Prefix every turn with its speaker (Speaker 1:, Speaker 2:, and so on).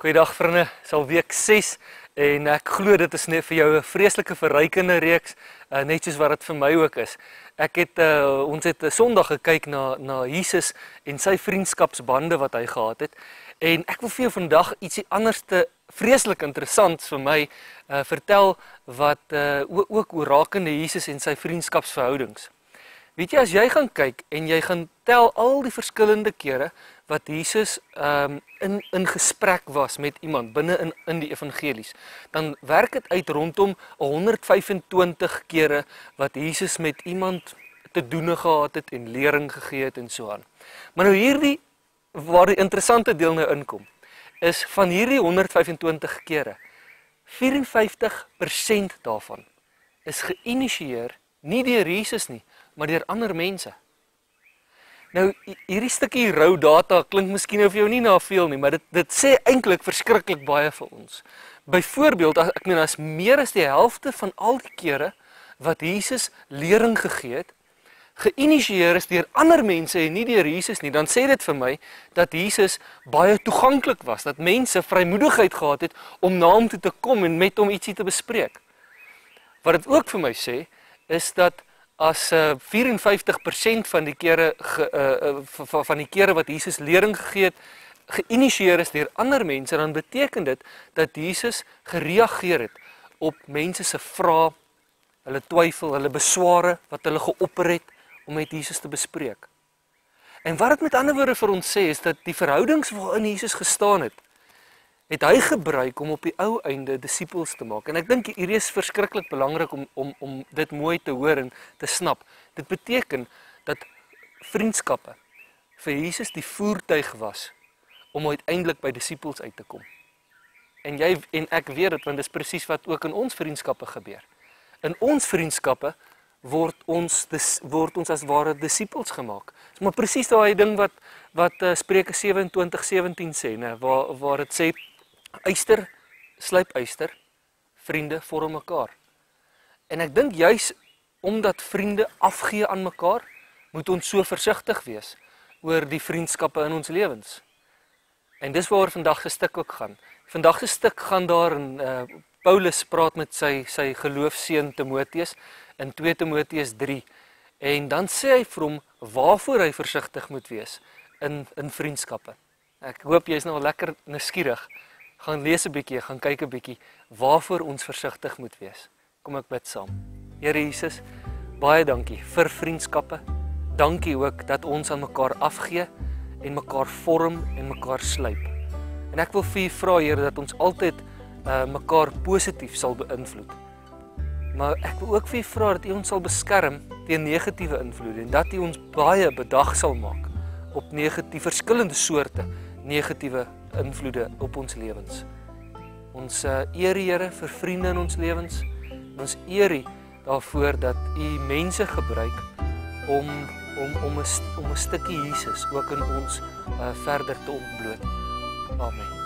Speaker 1: Goeiedag vriende, dis al week 6 en ek glo dit is net vir jou 'n vreeslike verrykende reeks, net soos wat dit vir my ook is. Ons het 'n Sondag gekyk na Jesus en sy vriendskapsbande wat hy gehad het. En ek wil vir jou vandag ietsie anderste vreeslik interessant vir my vertel wat ook oor rakende Jesus en sy vriendskapsverhoudings. Weet jy, as jy gaan kyk en jy gaan tel al die verskillende kere wat Jesus in gesprek was met iemand binne in die evangelies, dan werk dit uit rondom 125 kere wat Jesus met iemand te doen gehad het en lering gegee het en so aan. Maar nou hierdie, waar die interessante deel nou inkom, is van hierdie 125 kere, 54% daarvan is geïnisieer nie deur Jesus nie, maar deur ander mense. Nou, hierdie stukkie rou data klink miskien nou vir jou nie na veel nie, maar dit sê eintlik verskriklik baie vir ons. Byvoorbeeld, ek meen, as meer as die helfte van al die kere wat Jesus lering gegee het, geïnisieer is deur ander mense en nie deur Jesus nie, dan sê dit vir my dat Jesus baie toeganklik was, dat mense vrymoedigheid gehad het om na hom toe te kom en met hom ietsie te bespreek. Wat dit ook vir my sê, is dat as 54% van die kere wat Jesus lering gegee het, geïnisieer is deur ander mense, dan beteken dit dat Jesus gereageer het op mense se vrae, hulle twyfel, hulle besware wat hulle geopper het om met Jesus te bespreek. En wat dit met ander woorde vir ons sê, is dat die verhoudings waarin Jesus gestaan het hy gebruik om op die ou einde disippels te maak. En ek dink hierdie is verskriklik belangrik om dit mooi te hoor en te snap. Dit beteken dat vriendskappe vir Jesus die voertuig was om uiteindelik by disippels uit te kom. En ek weet dit, want dit is presies wat ook in ons vriendskappe gebeur. In ons vriendskappe word ons as ware disippels gemaak. Dis maar presies daai ding wat Spreuke 27:17 sê, waar dit sê, yster slyp yster, vriende vorm mekaar. En ek dink juis omdat vriende afgee aan mekaar, moet ons so versigtig wees oor die vriendskappe in ons lewens. En dis waaroor vandag se stuk ook gaan. Vandag se stuk gaan daar in Paulus praat met sy geloofseun Timoteus in 2 Timoteus 3. En dan sê hy vir hom waarvoor hy versigtig moet wees in vriendskappe. Ek hoop jy is nou lekker nuuskierig. Gaan lees 'n bietjie, gaan kyk 'n bietjie waarvoor ons versigtig moet wees. Kom ek bid saam. Here Jesus, baie dankie vir vriendskappe. Dankie ook dat ons aan mekaar afgee en mekaar vorm en mekaar slyp. En ek wil vir U vra, Here, dat ons altyd mekaar positief sal beïnvloed. Maar ek wil ook vir U vra dat U ons sal beskerm teen negatiewe invloede en dat U ons baie bedag sal maak op verskillende soorte negatiewe invloede op ons lewens. Ons eer U, Here, vir vriende in ons lewens. Ons eer U daarvoor dat U mense gebruik om 'n stukkie Jesus ook in ons verder te ontbloot. Amen.